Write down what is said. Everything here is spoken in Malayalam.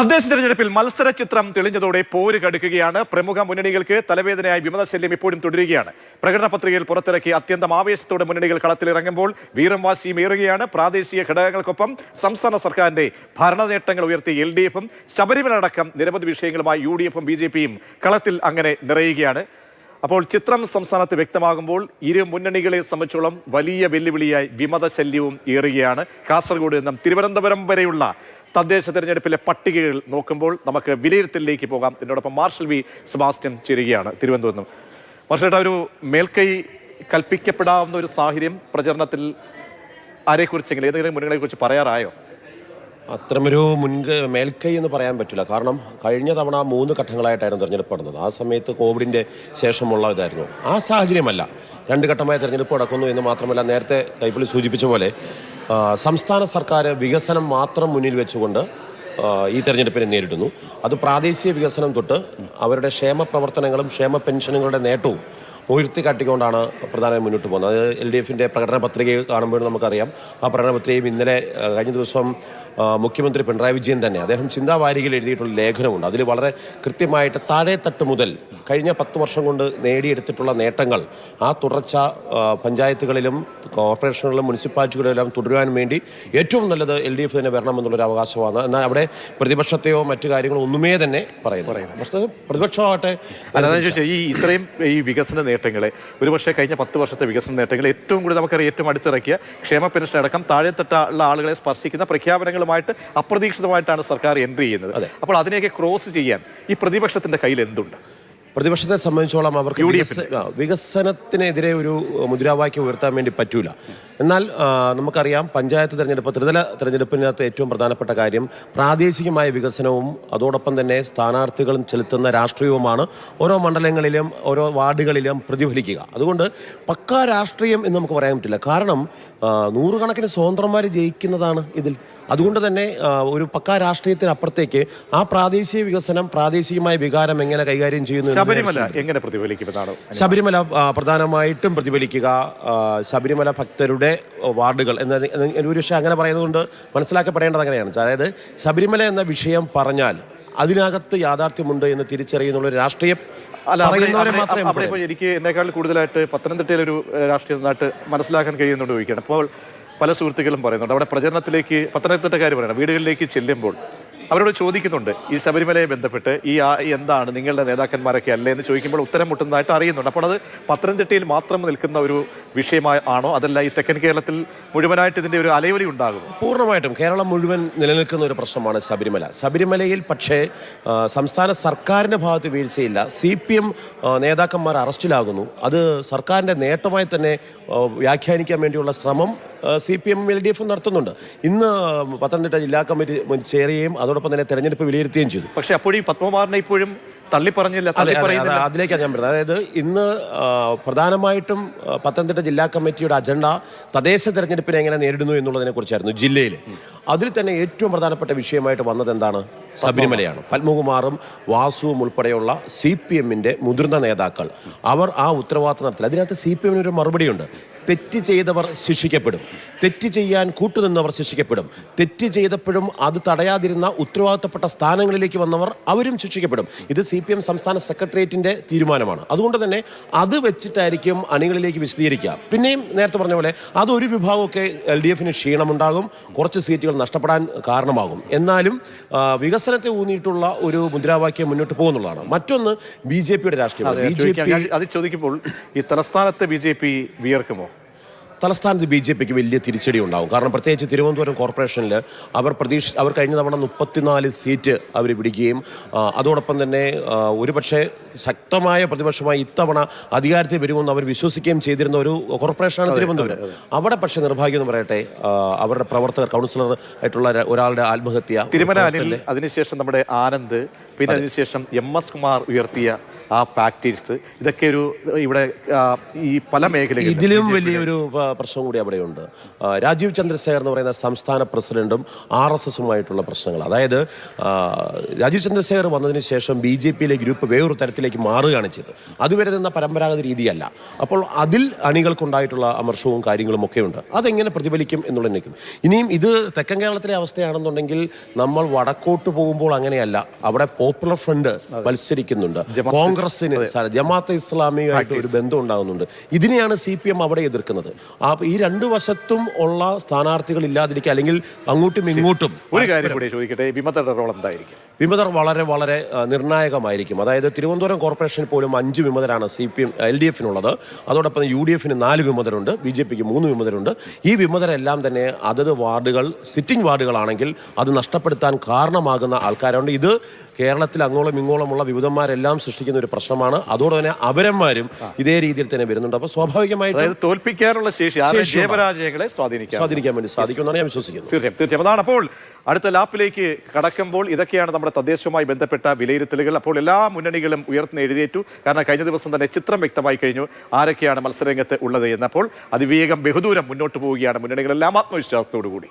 തദ്ദേശ തെരഞ്ഞെടുപ്പിൽ മത്സര ചിത്രം തെളിഞ്ഞതോടെ പോര് കടുക്കുകയാണ്. പ്രമുഖ മുന്നണികൾക്ക് തലവേദനയായി വിമതശല്യം ഇപ്പോഴും തുടരുകയാണ്. പ്രകടന പത്രികയിൽ പുറത്തിറക്കി അത്യന്തം ആവേശത്തോടെ മുന്നണികൾ കളത്തിലിറങ്ങുമ്പോൾ വീറും വാശിയും ഏറുകയാണ്. പ്രാദേശിക ഘടകങ്ങൾക്കൊപ്പം സംസ്ഥാന സർക്കാരിന്റെ ഭരണ നേട്ടങ്ങൾ ഉയർത്തിയ LDF-ഉം ശബരിമല അടക്കം നിരവധി വിഷയങ്ങളുമായി UDF-ഉം BJP-യും കളത്തിൽ അങ്ങനെ നിറയുകയാണ്. അപ്പോൾ ചിത്രം സംസ്ഥാനത്ത് വ്യക്തമാകുമ്പോൾ ഇരു മുന്നണികളെ സംബന്ധിച്ചോളം വലിയ വെല്ലുവിളിയായി വിമതശല്യവും ഏറുകയാണ്. കാസർഗോഡ് നിന്നും തിരുവനന്തപുരം വരെയുള്ള തദ്ദേശ തെരഞ്ഞെടുപ്പിലെ പട്ടികകൾ നോക്കുമ്പോൾ നമുക്ക് വിലയിരുത്തലിലേക്ക് പോകാം. എന്നോടൊപ്പം മാർഷൽ വി സെബാസ്റ്റ്യൻ ചേരുകയാണ് തിരുവനന്തപുരം. മാർഷൽ, ഒരു മേൽക്കൈ കൽപ്പിക്കപ്പെടാവുന്ന ഒരു സാഹചര്യം പ്രചരണത്തിൽ ആരെക്കുറിച്ചെങ്കിലും ഏതെങ്കിലും മുന്നണികളെ കുറിച്ച് പറയാറായോ? അത്തരമൊരു മേൽക്കൈ എന്ന് പറയാൻ പറ്റില്ല. കാരണം കഴിഞ്ഞ തവണ 3 ഘട്ടങ്ങളായിട്ടായിരുന്നു തെരഞ്ഞെടുപ്പ് നടന്നത്. ആ സമയത്ത് കോവിഡിൻ്റെ ശേഷമുള്ള ഇതായിരുന്നു. ആ സാഹചര്യമല്ല 2 ഘട്ടമായ തെരഞ്ഞെടുപ്പ് നടക്കുന്നു എന്ന് മാത്രമല്ല, നേരത്തെ കൈപ്പള്ളി സൂചിപ്പിച്ച പോലെ സംസ്ഥാന സർക്കാർ വികസനം മാത്രം മുന്നിൽ വെച്ചുകൊണ്ട് ഈ തെരഞ്ഞെടുപ്പിനെ നേരിടുന്നു. അത് പ്രാദേശിക വികസനം തൊട്ട് അവരുടെ ക്ഷേമ പ്രവർത്തനങ്ങളും ക്ഷേമ പെൻഷനുകളുടെ നേട്ടവും ഉയർത്തിക്കാട്ടിക്കൊണ്ടാണ് പ്രധാനമായും മുന്നോട്ട് പോകുന്നത്. അത് LDF-ൻ്റെ പ്രകടന പത്രിക കാണുമ്പോൾ നമുക്കറിയാം. ആ പ്രകടന പത്രികയും ഇന്നലെ കഴിഞ്ഞ ദിവസം മുഖ്യമന്ത്രി പിണറായി വിജയൻ തന്നെ അദ്ദേഹം ചിന്താവാരികയിൽ എഴുതിയിട്ടുള്ള ലേഖനമുണ്ട്. അതിൽ വളരെ കൃത്യമായിട്ട് താഴെത്തട്ട് മുതൽ കഴിഞ്ഞ 10 വർഷം കൊണ്ട് നേടിയെടുത്തിട്ടുള്ള നേട്ടങ്ങൾ ആ തുടർച്ച പഞ്ചായത്തുകളിലും കോർപ്പറേഷനുകളിലും മുനിസിപ്പാലിറ്റികളിലും തുടരുവാൻ വേണ്ടി ഏറ്റവും നല്ലത് LDF തന്നെ വരണമെന്നുള്ളൊരു അവകാശമാണ്. എന്നാൽ അവിടെ പ്രതിപക്ഷത്തെയോ മറ്റു കാര്യങ്ങളോ ഒന്നുമേ തന്നെ പറയുന്നു. പ്രതിപക്ഷമാകട്ടെ ഇത്രയും ഈ വികസന നേട്ടങ്ങളെ, ഒരുപക്ഷെ കഴിഞ്ഞ 10 വർഷത്തെ വികസന നേട്ടങ്ങൾ ഏറ്റവും കൂടുതൽ നമുക്കറിയാം ഏറ്റവും അടുത്തിറക്കിയ ക്ഷേമ പെൻഷൻ അടക്കം താഴെത്തട്ടുള്ള ആളുകളെ സ്പർശിക്കുന്ന പ്രഖ്യാപനങ്ങളുമായിട്ട് അപ്രതീക്ഷിതമായിട്ടാണ് സർക്കാർ എൻട്രി ചെയ്യുന്നത്. അപ്പോൾ അതിനെയൊക്കെ ക്രോസ് ചെയ്യാൻ ഈ പ്രതിപക്ഷത്തിന്റെ കയ്യിൽ എന്തുണ്ട്? പ്രതിപക്ഷത്തെ സംബന്ധിച്ചോളം അവർക്ക് വികസനത്തിനെതിരെ ഒരു മുദ്രാവാക്യം ഉയർത്താൻ വേണ്ടി പറ്റൂല. എന്നാൽ നമുക്കറിയാം പഞ്ചായത്ത് തെരഞ്ഞെടുപ്പ്, ത്രിതല തെരഞ്ഞെടുപ്പിനകത്ത് ഏറ്റവും പ്രധാനപ്പെട്ട കാര്യം പ്രാദേശികമായ വികസനവും അതോടൊപ്പം തന്നെ സ്ഥാനാർത്ഥികളും ചെലുത്തുന്ന രാഷ്ട്രീയവുമാണ് ഓരോ മണ്ഡലങ്ങളിലും ഓരോ വാർഡുകളിലും പ്രതിഫലിക്കുക. അതുകൊണ്ട് പക്കാ രാഷ്ട്രീയം എന്ന് നമുക്ക് പറയാൻ പറ്റില്ല. കാരണം 100 കണക്കിന് സ്വതന്ത്രന്മാർ ജയിക്കുന്നതാണ് ഇതിൽ. അതുകൊണ്ട് തന്നെ ഒരു പക്കാ രാഷ്ട്രീയത്തിനപ്പുറത്തേക്ക് ആ പ്രാദേശിക വികസനം, പ്രാദേശികമായ വികാരം എങ്ങനെ കൈകാര്യം ചെയ്യുന്നു, എങ്ങനെ പ്രതിഫലിക്കുന്നതാണ് ശബരിമല പ്രധാനമായിട്ടും പ്രതിഫലിക്കുക. ശബരിമല ഭക്തരുടെ വാർഡുകൾ എന്ന ഒരു വിഷയം അങ്ങനെ പറയുന്നതുകൊണ്ട് മനസ്സിലാക്കപ്പെടേണ്ടത് അങ്ങനെയാണ്. അതായത് ശബരിമല എന്ന വിഷയം പറഞ്ഞാൽ അതിനകത്ത് യാഥാർത്ഥ്യമുണ്ട് എന്ന് തിരിച്ചറിയുന്നുള്ളൊരു രാഷ്ട്രീയം എനിക്ക് എന്നെക്കാൾ കൂടുതലായിട്ട് പത്തനംതിട്ടയിലൊരു രാഷ്ട്രീയമായിട്ട് മനസ്സിലാക്കാൻ കഴിയുന്നുണ്ട് ചോദിക്കുകയാണ്. അപ്പോൾ പല സുഹൃത്തുക്കളും പറയുന്നുണ്ട് അവിടെ പ്രചരണത്തിലേക്ക് പത്തനംതിട്ടക്കാർ പറയണം വീടുകളിലേക്ക് ചെല്ലുമ്പോൾ അവരോട് ചോദിക്കുന്നുണ്ട് ഈ ശബരിമലയെ ബന്ധപ്പെട്ട് എന്താണ് നിങ്ങളുടെ നേതാക്കന്മാരൊക്കെ അല്ലേ എന്ന് ചോദിക്കുമ്പോൾ ഉത്തരം മുട്ടുന്നതായിട്ട് അറിയുന്നുണ്ട്. അപ്പോൾ അത് പത്തനംതിട്ടയിൽ മാത്രം നിൽക്കുന്ന ഒരു വിഷയമായി ആണോ, അതല്ല ഈ തെക്കൻ കേരളത്തിൽ മുഴുവനായിട്ട് ഇതിൻ്റെ ഒരു അലയൊലി ഉണ്ടാകും? പൂർണ്ണമായിട്ടും കേരളം മുഴുവൻ നിലനിൽക്കുന്ന ഒരു പ്രശ്നമാണ് ശബരിമല. ശബരിമലയിൽ പക്ഷേ സംസ്ഥാന സർക്കാരിൻ്റെ ഭാഗത്ത് വീഴ്ചയില്ല. CPM നേതാക്കന്മാർ അറസ്റ്റിലാകുന്നു. അത് സർക്കാരിൻ്റെ നേട്ടമായി തന്നെ വ്യാഖ്യാനിക്കാൻ വേണ്ടിയുള്ള ശ്രമം CPM LDF നടത്തുന്നുണ്ട്. ഇന്ന് പത്തനംതിട്ട ജില്ലാ കമ്മിറ്റി ചേരുകയും അതോടൊപ്പം തന്നെ തെരഞ്ഞെടുപ്പ് വിലയിരുത്തുകയും ചെയ്തു. പക്ഷേ അപ്പോഴും പത്മകുമാറിനെ ഇപ്പോഴും തള്ളിപ്പറഞ്ഞില്ല. അതിലേക്കാണ് ഞാൻ പറയുന്നത്. അതായത് ഇന്ന് പ്രധാനമായിട്ടും പത്തനംതിട്ട ജില്ലാ കമ്മിറ്റിയുടെ അജണ്ട തദ്ദേശ തെരഞ്ഞെടുപ്പിനെ എങ്ങനെ നേരിടുന്നു എന്നുള്ളതിനെ കുറിച്ചായിരുന്നു ജില്ലയിൽ. അതിൽ തന്നെ ഏറ്റവും പ്രധാനപ്പെട്ട വിഷയമായിട്ട് വന്നത് എന്താണ്? ശബരിമലയാണ്. പത്മകുമാറും വാസുവും ഉൾപ്പെടെയുള്ള CPM-ന്റെ മുതിർന്ന നേതാക്കൾ അവർ ആ ഉത്തരവാദിത്തം നടത്തില്ല. അതിനകത്ത് CPM-ന് ഒരു മറുപടിയുണ്ട്. തെറ്റ് ചെയ്തവർ ശിക്ഷിക്കപ്പെടും, തെറ്റ് ചെയ്യാൻ കൂട്ടുനിന്നവർ ശിക്ഷിക്കപ്പെടും, തെറ്റ് ചെയ്തപ്പോഴും അത് തടയാതിരുന്ന ഉത്തരവാദിത്തപ്പെട്ട സ്ഥാനങ്ങളിലേക്ക് വന്നവർ അവരും ശിക്ഷിക്കപ്പെടും. ഇത് CPM സംസ്ഥാന സെക്രട്ടേറിയറ്റിൻ്റെ തീരുമാനമാണ്. അതുകൊണ്ട് തന്നെ അത് വെച്ചിട്ടായിരിക്കും അണികളിലേക്ക് വിശദീകരിക്കുക. പിന്നെയും നേരത്തെ പറഞ്ഞ പോലെ അതൊരു വിഭാഗമൊക്കെ LDF-ന് ക്ഷീണമുണ്ടാകും, കുറച്ച് സീറ്റുകൾ നഷ്ടപ്പെടാൻ കാരണമാകും. എന്നാലും വികസനത്തെ ഊന്നിയിട്ടുള്ള ഒരു മുദ്രാവാക്യം മുന്നോട്ട് പോകുന്നുള്ളതാണ്. മറ്റൊന്ന് BJP-യുടെ രാഷ്ട്രീയം. അത് ചോദിക്കുമ്പോൾ ഈ തലസ്ഥാനത്ത് BJP വിയർക്കുമോ? തലസ്ഥാനത്ത് BJP-ക്ക് വലിയ തിരിച്ചടി ഉണ്ടാകും. കാരണം പ്രത്യേകിച്ച് തിരുവനന്തപുരം കോർപ്പറേഷനിൽ അവർ കഴിഞ്ഞ തവണ 34 സീറ്റ് അവർ പിടിക്കുകയും അതോടൊപ്പം തന്നെ ഒരുപക്ഷെ ശക്തമായ പ്രതിപക്ഷമായി ഇത്തവണ അധികാരത്തിൽ വരുമെന്ന് അവർ വിശ്വസിക്കുകയും ചെയ്തിരുന്ന ഒരു കോർപ്പറേഷനാണ് തിരുവനന്തപുരം. അവിടെ പക്ഷേ നിർഭാഗ്യം എന്ന് പറയട്ടെ, അവരുടെ പ്രവർത്തകർ, കൗൺസിലർ ആയിട്ടുള്ള ഒരാളുടെ ആത്മഹത്യ, അതിനുശേഷം നമ്മുടെ ആനന്ദ്, പിന്നെ അതിനുശേഷം MS കുമാർ ഉയർത്തിയ ആ പാക്കേജ്, ഇതൊക്കെ ഒരു ഇവിടെ ഈ പല മേഖലകളിലും ഇതിലും വലിയൊരു പ്രശ്നം കൂടി അവിടെയുണ്ട്. രാജീവ് ചന്ദ്രശേഖർ എന്ന് പറയുന്ന സംസ്ഥാന പ്രസിഡന്റും RSSുമായിട്ടുള്ള പ്രശ്നങ്ങൾ. അതായത് രാജീവ് ചന്ദ്രശേഖർ വന്നതിന് ശേഷം BJPയിലെ ഗ്രൂപ്പ് വേറൊരു തരത്തിലേക്ക് മാറുകയാണ് ചെയ്തത്. അതുവരെ നിന്ന പരമ്പരാഗത രീതിയല്ല. അപ്പോൾ അതിൽ അണികൾക്കുണ്ടായിട്ടുള്ള അമർഷവും കാര്യങ്ങളും ഒക്കെ ഉണ്ട്. അതെങ്ങനെ പ്രതിഫലിക്കും എന്നുള്ളതിനേക്കും. ഇനിയും ഇത് തെക്കൻ കേരളത്തിലെ അവസ്ഥയാണെന്നുണ്ടെങ്കിൽ നമ്മൾ വടക്കോട്ട് പോകുമ്പോൾ അങ്ങനെയല്ല. അവിടെ പോപ്പുലർ ഫ്രണ്ട് മത്സരിക്കുന്നുണ്ട്, കോൺഗ്രസിന് ജമാഅത്തെ ഇസ്ലാമിയുമായിട്ട് ഒരു ബന്ധം ഉണ്ടാകുന്നുണ്ട്. ഇതിനെയാണ് CPM അവിടെ എതിർക്കുന്നത്. ഈ രണ്ടു വശത്തും ഉള്ള സ്ഥാനാർത്ഥികൾ ഇല്ലാതിരിക്കുക, അല്ലെങ്കിൽ അങ്ങോട്ടും ഇങ്ങോട്ടും. ഒരു കാര്യം കൂടി ചോദിക്കട്ടെ, വിമതരുടെ റോൾ എന്തായിരിക്കും? വിമതർ വളരെ വളരെ നിർണായകമായിരിക്കും. അതായത് തിരുവനന്തപുരം കോർപ്പറേഷനിൽ പോലും 5 വിമതരാണ് LDFിനുള്ളത്. അതോടൊപ്പം UDFന് 4 വിമതരുണ്ട്, BJPക്ക് 3 വിമതരുണ്ട്. ഈ വിമതരെല്ലാം തന്നെ അതത് വാർഡുകൾ, സിറ്റിംഗ് വാർഡുകളാണെങ്കിൽ അത് നഷ്ടപ്പെടുത്താൻ കാരണമാകുന്ന ആൾക്കാരുണ്ട്. ഇത് കേരളത്തിൽ അങ്ങോളം ഇങ്ങോളമുള്ള വിവിധന്മാരെല്ലാം സൃഷ്ടിക്കുന്ന ഒരു പ്രശ്നമാണ്. അതോടെ തന്നെ അപരന്മാരും ഇതേ രീതിയിൽ തന്നെ വരുന്നുണ്ട്. അപ്പോൾ സ്വാഭാവികമായിട്ടും തോൽപ്പിക്കാനുള്ള ശേഷി ജയപരാജയങ്ങളെ സ്വാധീനിക്കാൻ വേണ്ടി സാധിക്കുമെന്നാണ് ഞാൻ വിശ്വസിക്കുന്നത്. തീർച്ചയായും അതാണ്. അപ്പോൾ അടുത്ത ലാപ്പിലേക്ക് കടക്കുമ്പോൾ ഇതൊക്കെയാണ് നമ്മുടെ തദ്ദേശവുമായി ബന്ധപ്പെട്ട വിലയിരുത്തലുകൾ. അപ്പോൾ എല്ലാ മുന്നണികളും ഉയർത്തുന്ന എഴുതിയേറ്റു. കാരണം കഴിഞ്ഞ ദിവസം തന്നെ ചിത്രം വ്യക്തമായി കഴിഞ്ഞു ആരൊക്കെയാണ് മത്സരരംഗത്ത് ഉള്ളത് എന്ന്. അപ്പോൾ അതിവേഗം ബഹുദൂരം മുന്നോട്ട് പോവുകയാണ് മുന്നണികളെല്ലാം ആത്മവിശ്വാസത്തോടു കൂടി.